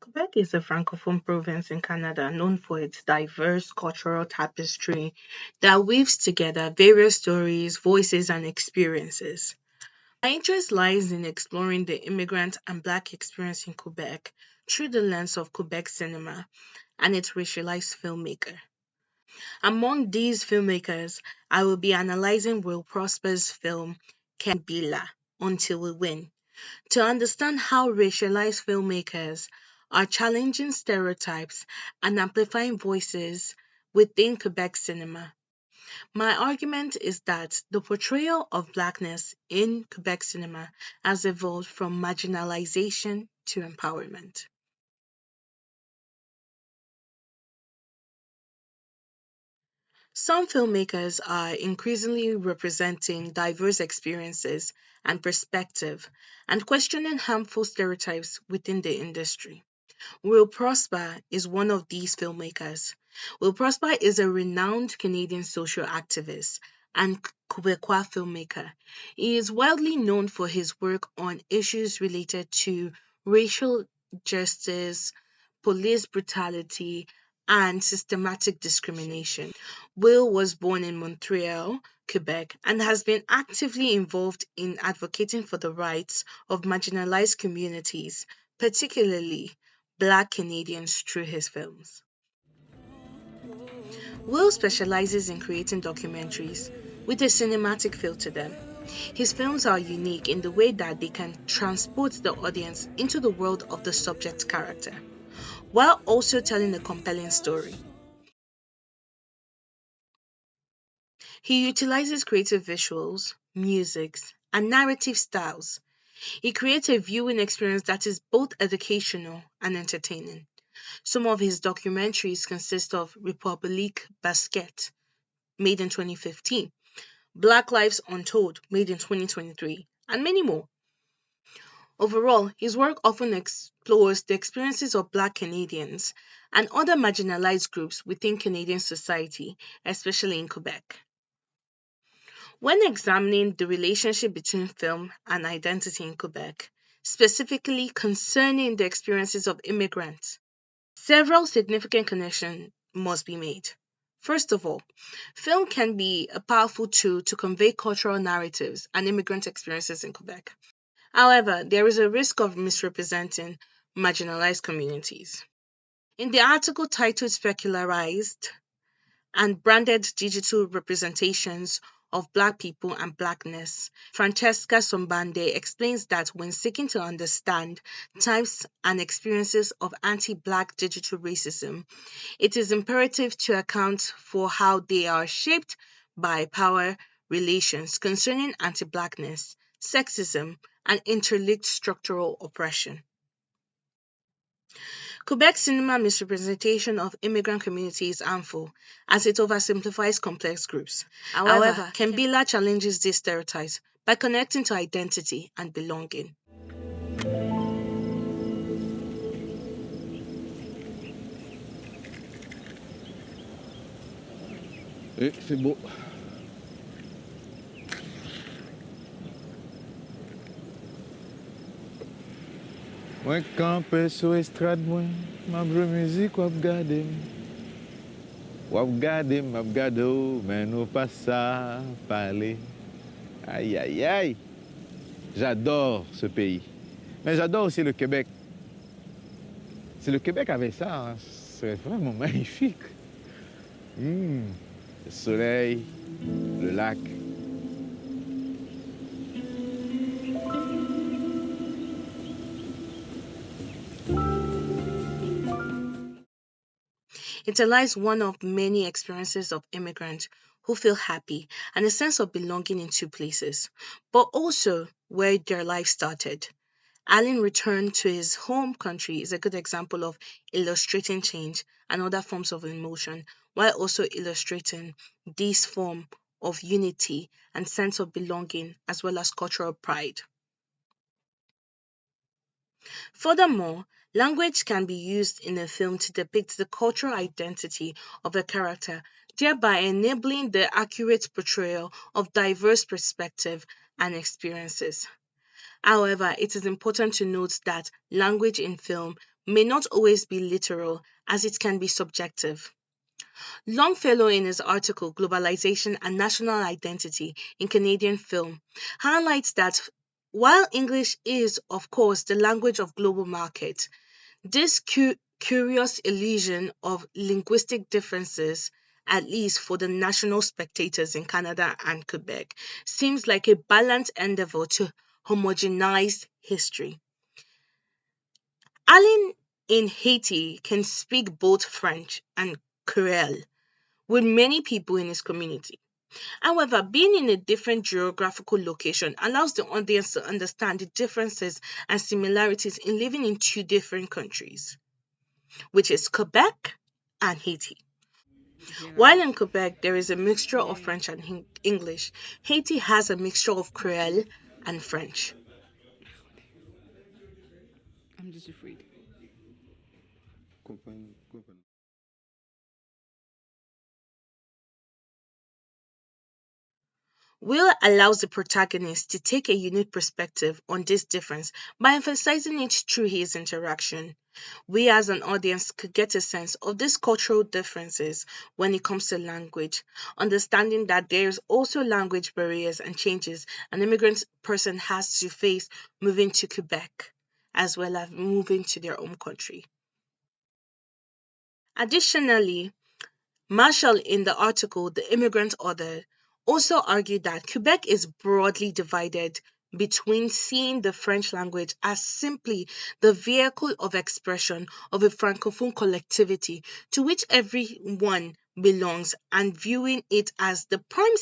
Quebec is a francophone province in Canada known for its diverse cultural tapestry that weaves together various stories, voices, and experiences. My interest lies in exploring the immigrant and Black experience in Quebec through the lens of Quebec cinema and its racialized filmmaker. Among these filmmakers, I will be analyzing Will Prosper's film Ken Bila, Until We Win, to understand how racialized filmmakers are challenging stereotypes and amplifying voices within Quebec cinema. My argument is that the portrayal of Blackness in Quebec cinema has evolved from marginalization to empowerment. Some filmmakers are increasingly representing diverse experiences and perspective and questioning harmful stereotypes within the industry. Will Prosper is one of these filmmakers. Will Prosper is a renowned Canadian social activist and Quebecois filmmaker. He is widely known for his work on issues related to racial justice, police brutality, and systematic discrimination. Will was born in Montreal, Quebec, and has been actively involved in advocating for the rights of marginalized communities, particularly Black Canadians, through his films. Will specializes in creating documentaries with a cinematic feel to them. His films are unique in the way that they can transport the audience into the world of the subject character, while also telling a compelling story. He utilizes creative visuals, musics, and narrative styles. He creates a viewing experience that is both educational and entertaining. Some of his documentaries consist of Republique Basket, made in 2015, Black Lives Untold, made in 2023, and many more. Overall, his work often explores the experiences of Black Canadians and other marginalized groups within Canadian society, especially in Quebec. When examining the relationship between film and identity in Quebec, specifically concerning the experiences of immigrants, several significant connections must be made. First of all, film can be a powerful tool to convey cultural narratives and immigrant experiences in Quebec. However, there is a risk of misrepresenting marginalized communities. In the article titled Specularized and Branded Digital Representations of Black People and Blackness, Francesca Sombande explains that when seeking to understand types and experiences of anti Black digital racism, it is imperative to account for how they are shaped by power relations concerning anti Blackness, sexism, and interlinked structural oppression. Quebec cinema misrepresentation of immigrant communities is harmful as it oversimplifies complex groups. However, Kembila challenges these stereotypes by connecting to identity and belonging. C'est beau. Mwen kampe sou estrad mwen, map jwe müzik wap gade m. Wap gade m, map gade ou, men nou pas sa pale. Aïe, aïe, aïe. J'adore ce pays. Mais j'adore aussi le Québec. Si le Québec avait ça, hein, ce serait vraiment magnifique. Le soleil, le lac. It lies one of many experiences of immigrants who feel happy and a sense of belonging in two places, but also where their life started. Allen return to his home country is a good example of illustrating change and other forms of emotion, while also illustrating this form of unity and sense of belonging as well as cultural pride. Furthermore, language can be used in a film to depict the cultural identity of a character, thereby enabling the accurate portrayal of diverse perspectives and experiences. However, it is important to note that language in film may not always be literal, as it can be subjective. Longfellow, in his article Globalization and National Identity in Canadian Film, highlights that while English is, of course, the language of global market, this curious illusion of linguistic differences, at least for the national spectators in Canada and Quebec, seems like a balanced endeavor to homogenize history. Allen in Haiti can speak both French and Creole with many people in his community. However, being in a different geographical location allows the audience to understand the differences and similarities in living in two different countries, which is Quebec and Haiti. General. While in Quebec there is a mixture of Yeah, French and English, Haiti has a mixture of Creole and French. I'm just afraid. Will allows the protagonist to take a unique perspective on this difference by emphasizing it through his interaction. We as an audience could get a sense of these cultural differences when it comes to language, understanding that there's also language barriers and changes an immigrant person has to face moving to Quebec as well as moving to their home country. Additionally, Marshall, in the article The Immigrant Other, also argued that Quebec is broadly divided between seeing the French language as simply the vehicle of expression of a francophone collectivity to which everyone belongs and viewing it as the prime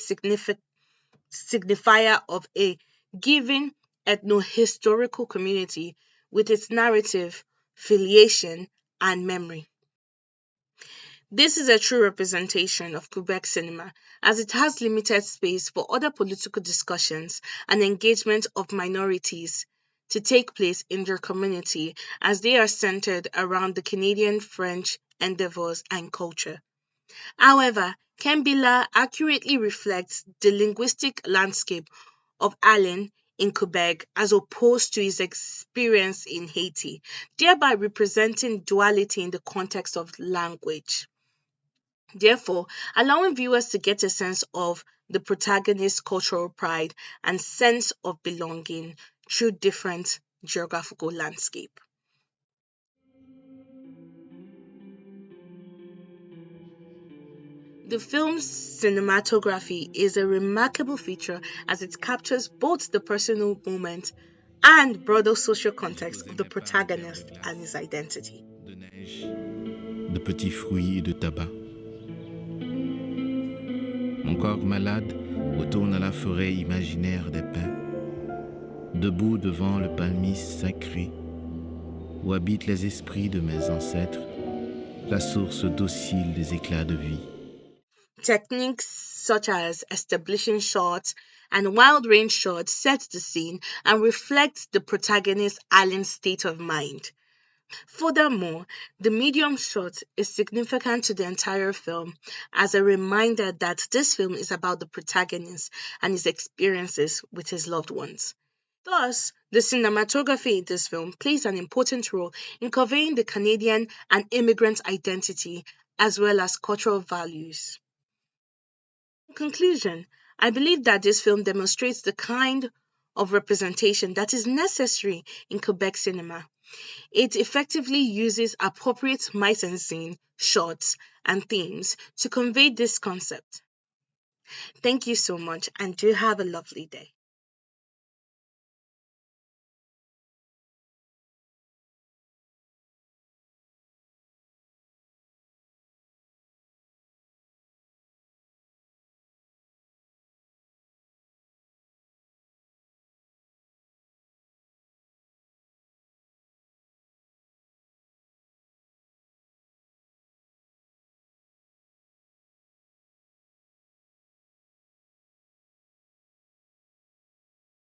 signifier of a given ethno-historical community with its narrative, filiation, and memory. This is a true representation of Quebec cinema, as it has limited space for other political discussions and engagement of minorities to take place in their community, as they are centered around the Canadian French endeavors and culture. However, Kembila accurately reflects the linguistic landscape of Allen in Quebec as opposed to his experience in Haiti, thereby representing duality in the context of language. Therefore, allowing viewers to get a sense of the protagonist's cultural pride and sense of belonging through different geographical landscape. The film's cinematography is a remarkable feature as it captures both the personal moment and broader social Ne context of disposait the même pas de terre de protagonist and his glace, identity. de neige, de petits fruits et de tabac. Mon corps malade retourne à la forêt imaginaire des pins, debout devant le palmier sacré où habitent les esprits de mes ancêtres, la source docile des éclats de vie. Techniques such as establishing shots and wild range shots set the scene and reflect the protagonist Alan's state of mind. Furthermore, the medium shot is significant to the entire film as a reminder that this film is about the protagonist and his experiences with his loved ones. Thus, the cinematography in this film plays an important role in conveying the Canadian and immigrant identity as well as cultural values. In conclusion, I believe that this film demonstrates the kind of representation that is necessary in Quebec cinema. It effectively uses appropriate mise en scene, shots, and themes to convey this concept. Thank you so much and do have a lovely day.